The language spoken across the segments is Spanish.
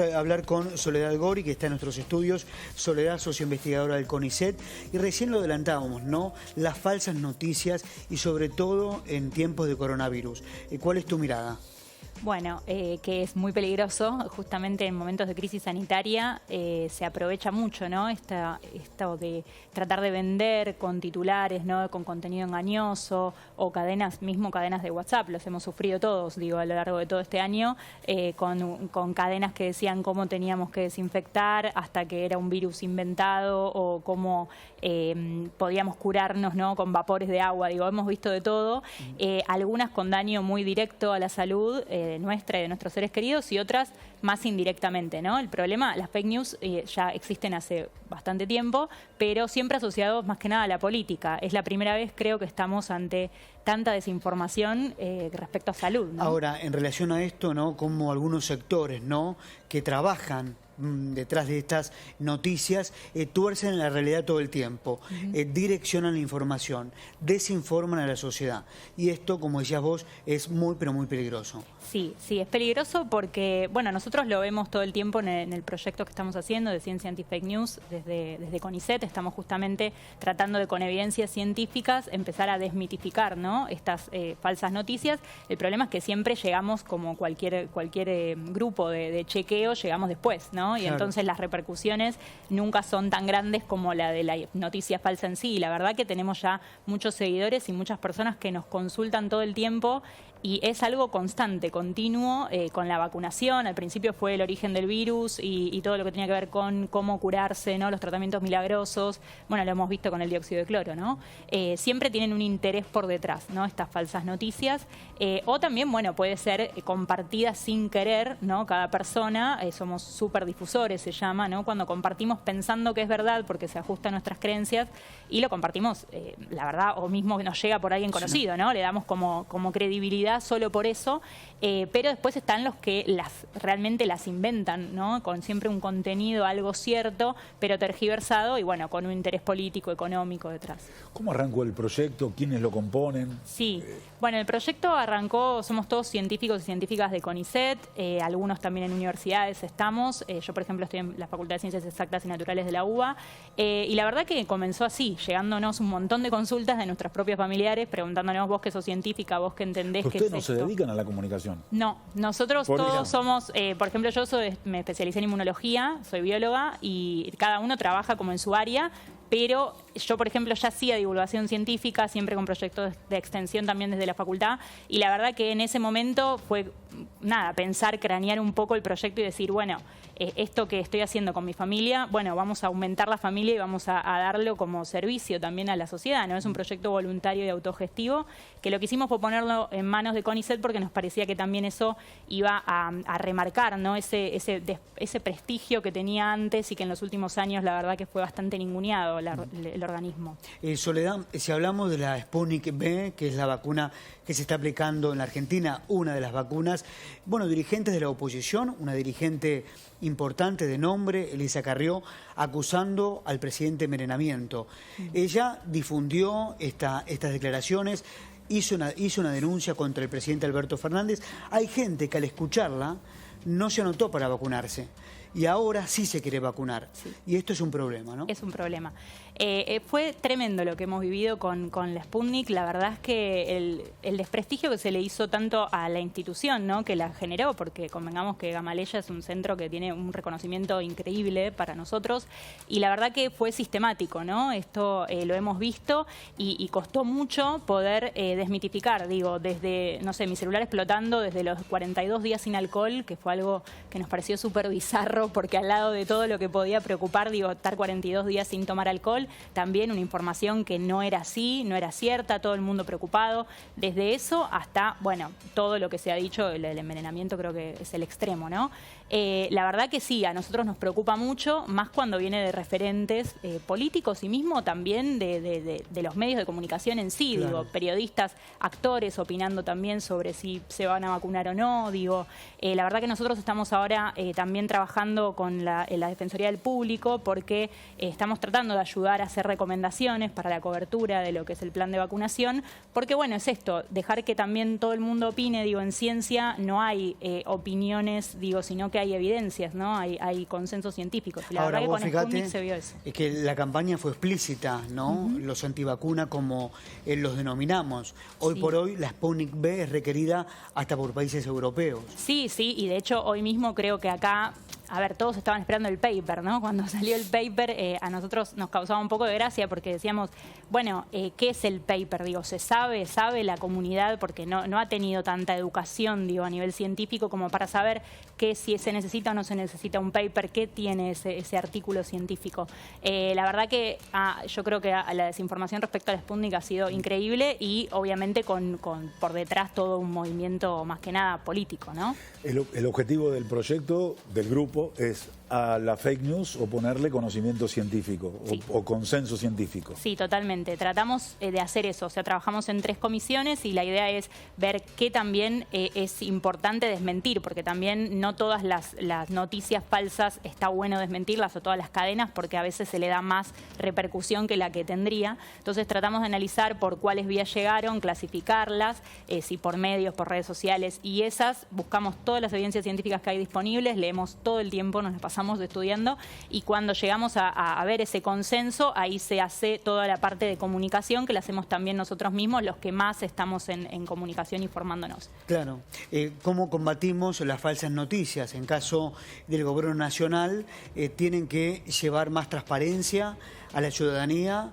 Hablar con Soledad Gori, que está en nuestros estudios. Soledad, socio investigadora del CONICET, y recién lo adelantábamos, ¿no? Las falsas noticias y sobre todo en tiempos de coronavirus. ¿Cuál es tu mirada? Bueno, que es muy peligroso, justamente en momentos de crisis sanitaria se aprovecha mucho, ¿no? Esto de tratar de vender con titulares, ¿no? Con contenido engañoso o cadenas de WhatsApp, los hemos sufrido todos, digo, a lo largo de todo este año, con cadenas que decían cómo teníamos que desinfectar hasta que era un virus inventado o cómo podíamos curarnos, ¿no? Con vapores de agua, digo, hemos visto de todo, algunas con daño muy directo a la salud, nuestra y de nuestros seres queridos, y otras más indirectamente, ¿no? El problema, las fake news ya existen hace bastante tiempo, pero siempre asociados más que nada a la política. Es la primera vez, creo, que estamos ante tanta desinformación respecto a salud, ¿no? Ahora, en relación a esto, ¿no? Como algunos sectores, ¿no? Que trabajan detrás de estas noticias, tuercen la realidad todo el tiempo, direccionan la información, desinforman a la sociedad. Y esto, como decías vos, es muy, pero muy peligroso. Sí, es peligroso porque, bueno, nosotros lo vemos todo el tiempo en el proyecto que estamos haciendo de Ciencia Anti-Fake News, desde CONICET. Estamos justamente tratando de, con evidencias científicas, empezar a desmitificar, ¿no? Estas falsas noticias. El problema es que siempre llegamos, como cualquier grupo de chequeo, llegamos después, ¿no? Y claro, entonces las repercusiones nunca son tan grandes como la de la noticia falsa en sí. Y la verdad que tenemos ya muchos seguidores y muchas personas que nos consultan todo el tiempo, y es algo constante, continuo, con la vacunación. Al principio fue el origen del virus y todo lo que tenía que ver con cómo curarse, ¿no? Los tratamientos milagrosos. Bueno, lo hemos visto con el dióxido de cloro, ¿no? Siempre tienen un interés por detrás, ¿no? Estas falsas noticias. O también, bueno, puede ser compartida sin querer, ¿no? Cada persona, somos súper difusores, se llama, ¿no? Cuando compartimos pensando que es verdad porque se ajusta a nuestras creencias y lo compartimos, la verdad, o mismo que nos llega por alguien conocido, ¿no? Le damos como credibilidad solo por eso, pero después están los que realmente las inventan, ¿no? Con siempre un contenido, algo cierto, pero tergiversado y, bueno, con un interés político, económico detrás. ¿Cómo arrancó el proyecto? ¿Quiénes lo componen? Sí, bueno, el proyecto arrancó, somos todos científicos y científicas de CONICET, algunos también en universidades estamos. Yo, por ejemplo, estoy en la Facultad de Ciencias Exactas y Naturales de la UBA, y la verdad que comenzó así, llegándonos un montón de consultas de nuestros propios familiares, preguntándonos: vos que sos científica, vos que entendés que ¿Ustedes no se dedican a la comunicación? No, nosotros todos somos, por ejemplo, yo me especialicé en inmunología, soy bióloga, y cada uno trabaja como en su área, pero yo, por ejemplo, ya hacía divulgación científica, siempre con proyectos de extensión también desde la facultad, y la verdad que en ese momento fue, nada, cranear un poco el proyecto y decir, bueno, esto que estoy haciendo con mi familia, bueno, vamos a aumentar la familia y vamos a darlo como servicio también a la sociedad, ¿no? Es un proyecto voluntario y autogestivo, que lo que hicimos fue ponerlo en manos de CONICET porque nos parecía que también eso iba a remarcar, ¿no? Ese prestigio que tenía antes y que en los últimos años la verdad que fue bastante ninguneado el organismo. Soledad, si hablamos de la Sputnik V, que es la vacuna que se está aplicando en la Argentina, una de las vacunas, bueno, dirigentes de la oposición, una dirigente importante de nombre, Elisa Carrió, acusando al presidente de envenenamiento. Ella difundió estas declaraciones, hizo una denuncia contra el presidente Alberto Fernández. Hay gente que al escucharla no se anotó para vacunarse y ahora sí se quiere vacunar. Sí. Y esto es un problema, ¿no? Es un problema. Fue tremendo lo que hemos vivido con la Sputnik. La verdad es que el desprestigio que se le hizo tanto a la institución, ¿no? Que la generó, porque convengamos que Gamaleya es un centro que tiene un reconocimiento increíble para nosotros, y la verdad que fue sistemático, ¿no? Esto lo hemos visto y costó mucho poder desmitificar, digo, desde, no sé, mi celular explotando, desde los 42 días sin alcohol, que fue algo que nos pareció súper bizarro, porque al lado de todo lo que podía preocupar, digo, estar 42 días sin tomar alcohol, también una información que no era así, no era cierta, todo el mundo preocupado. Desde eso hasta, bueno, todo lo que se ha dicho, el envenenamiento creo que es el extremo, ¿no? La verdad que sí, a nosotros nos preocupa mucho, más cuando viene de referentes políticos y mismo también de los medios de comunicación en sí, claro. Digo, periodistas, actores opinando también sobre si se van a vacunar o no, digo, la verdad que nosotros estamos ahora también trabajando trabajando con la Defensoría del Público porque estamos tratando de ayudar a hacer recomendaciones para la cobertura de lo que es el plan de vacunación, porque bueno, es esto, dejar que también todo el mundo opine, digo, en ciencia no hay opiniones, digo, sino que hay evidencias, ¿no? Hay consensos científicos. Y la Ahora, verdad vos que con Sputnik fíjate se vio eso. es que la campaña fue explícita, ¿no? Los antivacunas, como los denominamos. Hoy Sí. por hoy la Sputnik B es requerida hasta por países europeos. Sí, sí, y de hecho hoy mismo creo que acá, a ver, todos estaban esperando el paper, ¿no? Cuando salió el paper a nosotros nos causaba un poco de gracia porque decíamos, bueno, ¿qué es el paper? Digo, ¿se sabe la comunidad? Porque no ha tenido tanta educación, digo, a nivel científico como para saber que si se necesita o no se necesita un paper, qué tiene ese artículo científico. La verdad que yo creo que la desinformación respecto a la Sputnik ha sido increíble y obviamente con por detrás todo un movimiento más que nada político, ¿no? El objetivo del proyecto, del grupo, es a la fake news o ponerle conocimiento científico Sí. o consenso científico. Sí, totalmente. Tratamos de hacer eso. O sea, trabajamos en 3 comisiones y la idea es ver qué también es importante desmentir, porque también no todas las noticias falsas está bueno desmentirlas o todas las cadenas, porque a veces se le da más repercusión que la que tendría. Entonces tratamos de analizar por cuáles vías llegaron, clasificarlas, si por medios, por redes sociales, y esas buscamos todas las evidencias científicas que hay disponibles, leemos todo el tiempo, nos las pasamos estudiando, y cuando llegamos a ver ese consenso, ahí se hace toda la parte de comunicación, que la hacemos también nosotros mismos, los que más estamos en comunicación y formándonos. Claro. ¿Cómo combatimos las falsas noticias? En caso del gobierno nacional, tienen que llevar más transparencia a la ciudadanía,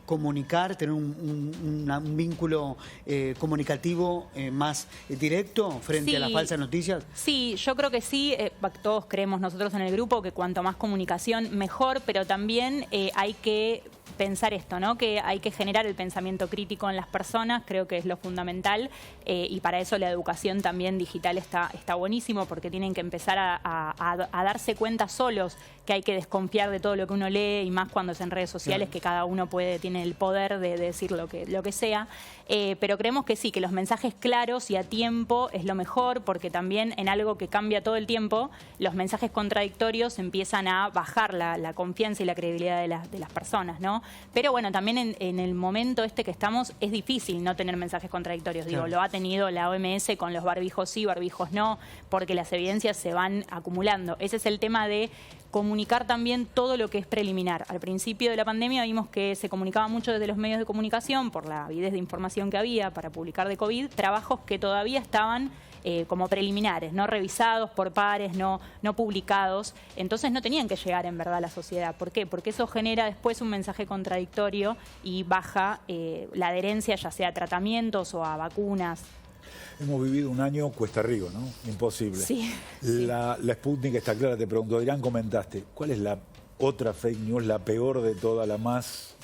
comunicar, tener un vínculo comunicativo más directo frente a las falsas noticias. Sí, yo creo que sí. Todos creemos nosotros en el grupo que cuanto más comunicación mejor, pero también hay que pensar esto, ¿no? Que hay que generar el pensamiento crítico en las personas, creo que es lo fundamental, y para eso la educación también digital está buenísimo, porque tienen que empezar a darse cuenta solos que hay que desconfiar de todo lo que uno lee, y más cuando es en redes sociales, que cada uno tiene el poder de decir lo que sea, pero creemos que sí, que los mensajes claros y a tiempo es lo mejor, porque también en algo que cambia todo el tiempo, los mensajes contradictorios empiezan a bajar la confianza y la credibilidad de las personas, ¿no? Pero bueno, también en el momento que estamos es difícil no tener mensajes contradictorios. Digo, lo ha tenido la OMS con los barbijos sí, barbijos no, porque las evidencias se van acumulando. Ese es el tema de comunicar también todo lo que es preliminar. Al principio de la pandemia vimos que se comunicaba mucho desde los medios de comunicación por la avidez de información que había para publicar de COVID, trabajos que todavía estaban como preliminares, no revisados por pares, no publicados, entonces no tenían que llegar en verdad a la sociedad. ¿Por qué? Porque eso genera después un mensaje contradictorio y baja la adherencia, ya sea a tratamientos o a vacunas. Hemos vivido un año cuesta arriba, ¿no? Imposible. Sí. La Sputnik está clara, te pregunto, Adrián, comentaste, ¿cuál es la otra fake news, la peor de todas, la más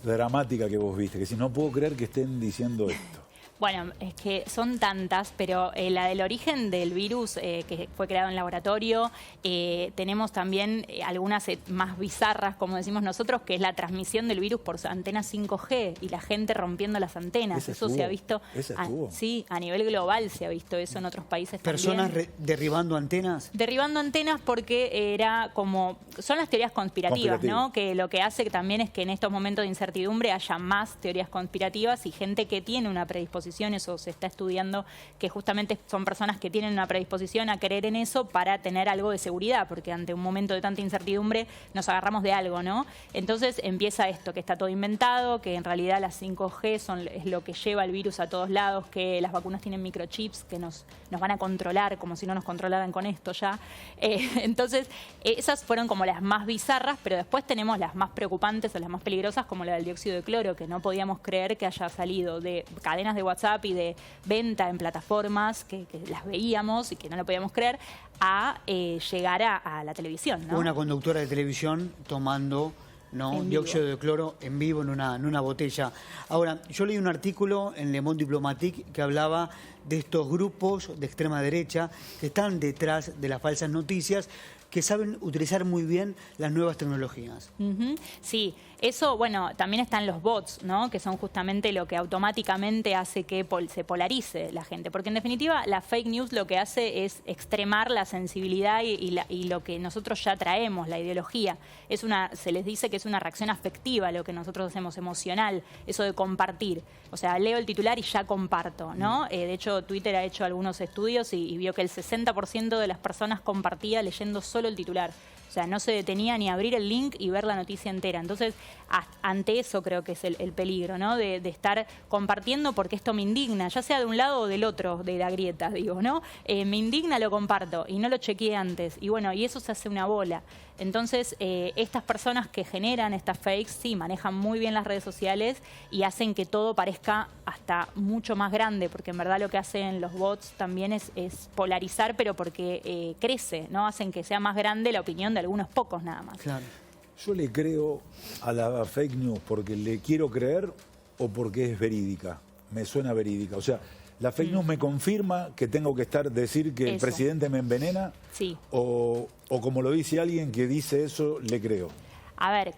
dramática que vos viste? Que si no puedo creer que estén diciendo esto. Bueno, es que son tantas, pero la del origen del virus que fue creado en laboratorio, tenemos también algunas más bizarras, como decimos nosotros, que es la transmisión del virus por antenas 5G y la gente rompiendo las antenas. Eso se ha visto, sí, a nivel global se ha visto eso en otros países ¿Personas también. derribando antenas? Derribando antenas porque era como... Son las teorías conspirativas, ¿no? Que lo que hace también es que en estos momentos de incertidumbre haya más teorías conspirativas y gente que tiene una predisposición, eso se está estudiando, que justamente son personas que tienen una predisposición a creer en eso para tener algo de seguridad, porque ante un momento de tanta incertidumbre nos agarramos de algo, ¿no? Entonces empieza esto, que está todo inventado, que en realidad las 5G es lo que lleva el virus a todos lados, que las vacunas tienen microchips que nos van a controlar como si no nos controlaran con esto ya. Entonces esas fueron como las más bizarras, pero después tenemos las más preocupantes o las más peligrosas, como la del dióxido de cloro, que no podíamos creer que haya salido de cadenas de WhatsApp y de venta en plataformas que las veíamos y que no lo podíamos creer, a llegar a la televisión, ¿no? Una conductora de televisión tomando dióxido de cloro en vivo en una botella. Ahora, yo leí un artículo en Le Monde Diplomatique que hablaba de estos grupos de extrema derecha que están detrás de las falsas noticias, que saben utilizar muy bien las nuevas tecnologías. Sí, eso, bueno, también están los bots, ¿no? Que son justamente lo que automáticamente hace que se polarice la gente. Porque en definitiva la fake news lo que hace es extremar la sensibilidad y lo que nosotros ya traemos, la ideología. Se les dice que es una reacción afectiva lo que nosotros hacemos, emocional, eso de compartir. O sea, leo el titular y ya comparto, ¿no? De hecho, Twitter ha hecho algunos estudios y vio que el 60% de las personas compartía leyendo solo el titular. O sea, no se detenía ni a abrir el link y ver la noticia entera. Entonces, ante eso creo que es el peligro, ¿no? De estar compartiendo porque esto me indigna, ya sea de un lado o del otro de la grieta, digo, ¿no? Me indigna, lo comparto y no lo chequeé antes. Y bueno, y eso se hace una bola. Entonces, estas personas que generan estas fakes, sí, manejan muy bien las redes sociales y hacen que todo parezca hasta mucho más grande, porque en verdad lo que hacen los bots también es polarizar, pero porque crece, ¿no? Hacen que sea más grande la opinión de algunos pocos nada más. Claro. Yo le creo a la fake news porque le quiero creer o porque es verídica, me suena verídica. O sea, la fake news me confirma que tengo que decir que el presidente me envenena, sí. o como lo dice alguien que dice eso, le creo. A ver,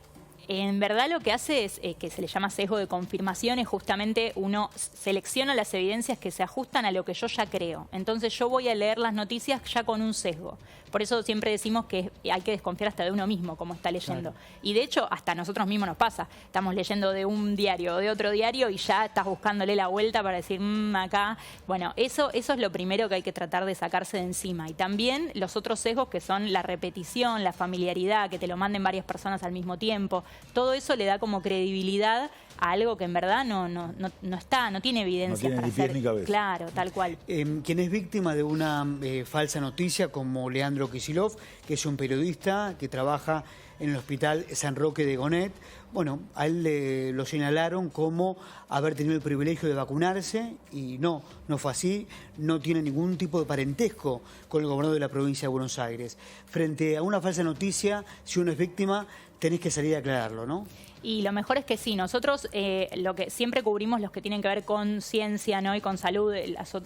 en verdad lo que hace es que se le llama sesgo de confirmación, es justamente uno selecciona las evidencias que se ajustan a lo que yo ya creo. Entonces yo voy a leer las noticias ya con un sesgo. Por eso siempre decimos que hay que desconfiar hasta de uno mismo, como está leyendo. Claro. Y de hecho, hasta a nosotros mismos nos pasa. Estamos leyendo de un diario o de otro diario y ya estás buscándole la vuelta para decir, acá. Bueno, eso es lo primero que hay que tratar de sacarse de encima. Y también los otros sesgos que son la repetición, la familiaridad, que te lo manden varias personas al mismo tiempo. Todo eso le da como credibilidad a algo que en verdad no tiene evidencia. No tiene ni pies ni cabeza. Claro, tal cual. Quien es víctima de una falsa noticia, como Leandro Kisilov, que es un periodista que trabaja en el Hospital San Roque de Gonet, bueno, a él lo señalaron como haber tenido el privilegio de vacunarse y no fue así, no tiene ningún tipo de parentesco con el gobernador de la provincia de Buenos Aires. Frente a una falsa noticia, si uno es víctima, tenés que salir a aclararlo, ¿no? Y lo mejor es que sí, nosotros lo que siempre cubrimos los que tienen que ver con ciencia, ¿no? Y con salud,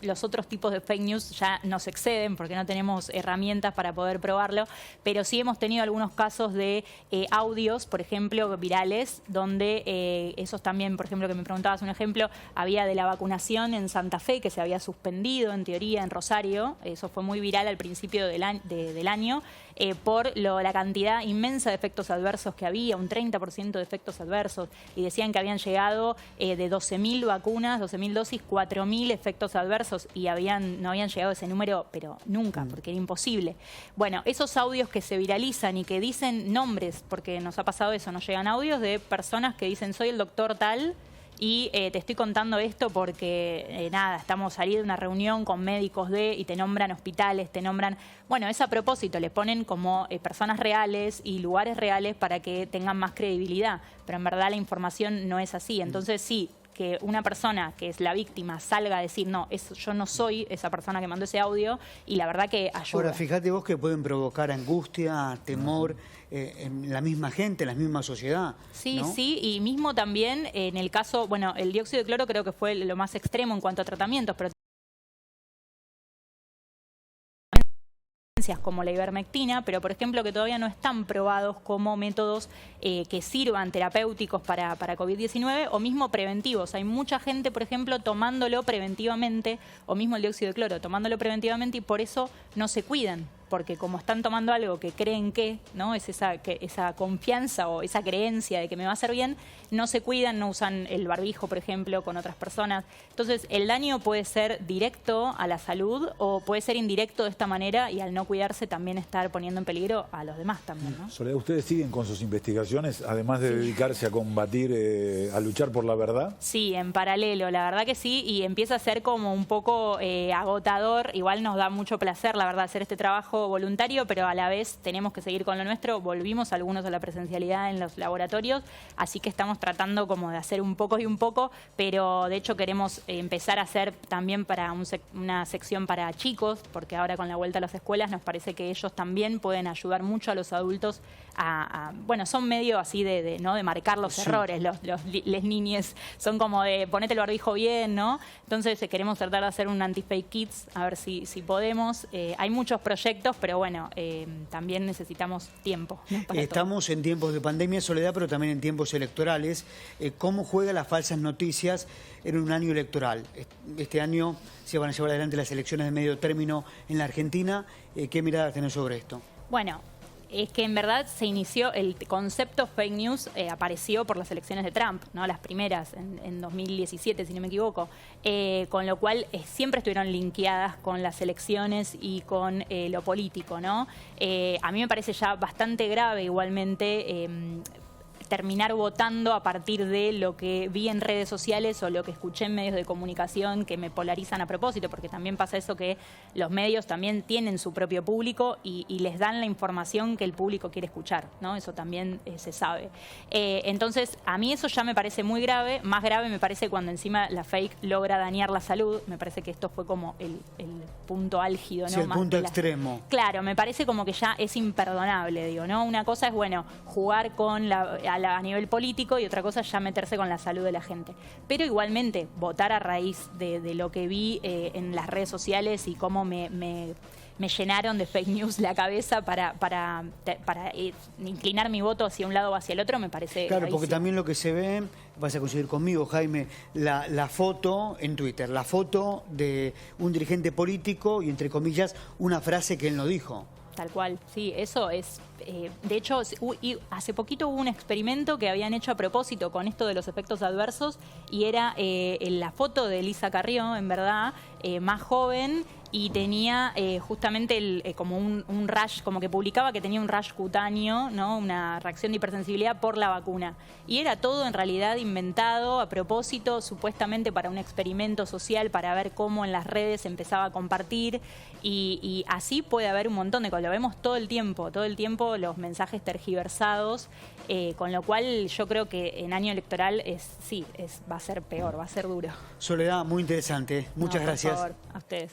los otros tipos de fake news ya nos exceden porque no tenemos herramientas para poder probarlo, pero sí hemos tenido algunos casos de audios, por ejemplo, virales, donde esos también, por ejemplo, que me preguntabas un ejemplo, había de la vacunación en Santa Fe que se había suspendido en teoría en Rosario, eso fue muy viral al principio del año, por la cantidad inmensa de efectos adversos que había, un 30% de efectos adversos, y decían que habían llegado de 12.000 vacunas, 12.000 dosis, 4.000 efectos adversos, y no habían llegado a ese número, pero nunca, porque era imposible. Bueno, esos audios que se viralizan y que dicen nombres, porque nos ha pasado eso, nos llegan audios de personas que dicen soy el doctor tal, y te estoy contando esto porque, estamos saliendo de una reunión con médicos y te nombran hospitales, te nombran... Bueno, es a propósito, les ponen como personas reales y lugares reales para que tengan más credibilidad, pero en verdad la información no es así. Entonces sí, que una persona que es la víctima salga a decir, no, yo no soy esa persona que mandó ese audio, y la verdad que ayuda. Ahora, fíjate vos que pueden provocar angustia, temor en la misma gente, en la misma sociedad. Sí, ¿no? sí, y mismo también en el caso, bueno, el dióxido de cloro creo que fue lo más extremo en cuanto a tratamientos, pero como la ivermectina, pero por ejemplo que todavía no están probados como métodos que sirvan terapéuticos para COVID-19 o mismo preventivos. Hay mucha gente, por ejemplo, tomándolo preventivamente, o mismo el dióxido de cloro, tomándolo preventivamente, y por eso no se cuidan. Porque como están tomando algo que creen ¿no? Es esa confianza o esa creencia de que me va a hacer bien, no se cuidan, no usan el barbijo, por ejemplo, con otras personas. Entonces, el daño puede ser directo a la salud o puede ser indirecto de esta manera, y al no cuidarse también estar poniendo en peligro a los demás también, ¿no? Soledad, ¿ustedes siguen con sus investigaciones, además de dedicarse a combatir, a luchar por la verdad? Sí, en paralelo, la verdad que sí, y empieza a ser como un poco agotador. Igual nos da mucho placer, la verdad, hacer este trabajo voluntario, pero a la vez tenemos que seguir con lo nuestro. Volvimos algunos a la presencialidad en los laboratorios, así que estamos tratando como de hacer un poco y un poco, pero de hecho queremos empezar a hacer también para una sección para chicos, porque ahora con la vuelta a las escuelas nos parece que ellos también pueden ayudar mucho a los adultos bueno, son medio así de marcar los errores, les niñes son como de ponete el barbijo bien, ¿no? Entonces queremos tratar de hacer un anti-fake kids, a ver si podemos. Hay muchos proyectos conceptos, pero bueno, también necesitamos tiempo, ¿no? Estamos en tiempos de pandemia, Soledad, pero también en tiempos electorales. ¿Cómo juegan las falsas noticias en un año electoral? Este año se van a llevar adelante las elecciones de medio término en la Argentina. ¿Qué mirada tenés sobre esto? Bueno, es que en verdad se inició, el concepto fake news apareció por las elecciones de Trump, ¿no? Las primeras, en 2017, si no me equivoco, con lo cual siempre estuvieron linkeadas con las elecciones y con lo político, ¿no? A mí me parece ya bastante grave igualmente terminar votando a partir de lo que vi en redes sociales o lo que escuché en medios de comunicación que me polarizan a propósito, porque también pasa eso que los medios también tienen su propio público y les dan la información que el público quiere escuchar, ¿no? Eso también se sabe. Entonces, a mí eso ya me parece muy grave. Más grave me parece cuando encima la fake logra dañar la salud. Me parece que esto fue como el punto álgido, ¿no? Sí, el punto extremo. Claro, me parece como que ya es imperdonable, digo, ¿no? Una cosa es, bueno, jugar con a nivel político y otra cosa es ya meterse con la salud de la gente. Pero igualmente, votar a raíz de lo que vi en las redes sociales y cómo me llenaron de fake news la cabeza para inclinar mi voto hacia un lado o hacia el otro, me parece claro, gravísimo. Porque también lo que se ve, vas a coincidir conmigo, Jaime, la foto en Twitter, la foto de un dirigente político y, entre comillas, una frase que él no dijo. Tal cual, sí, eso es. De hecho, hace poquito hubo un experimento que habían hecho a propósito con esto de los efectos adversos y era la foto de Elisa Carrió, en verdad, más joven, y tenía justamente como un rash, como que publicaba que tenía un rash cutáneo, ¿no? Una reacción de hipersensibilidad por la vacuna. Y era todo en realidad inventado a propósito, supuestamente para un experimento social, para ver cómo en las redes se empezaba a compartir. Y así puede haber un montón de cosas. Lo vemos todo el tiempo los mensajes tergiversados, con lo cual yo creo que en año electoral va a ser peor, va a ser duro. Soledad, muy interesante. Muchas gracias. Por favor, a ustedes.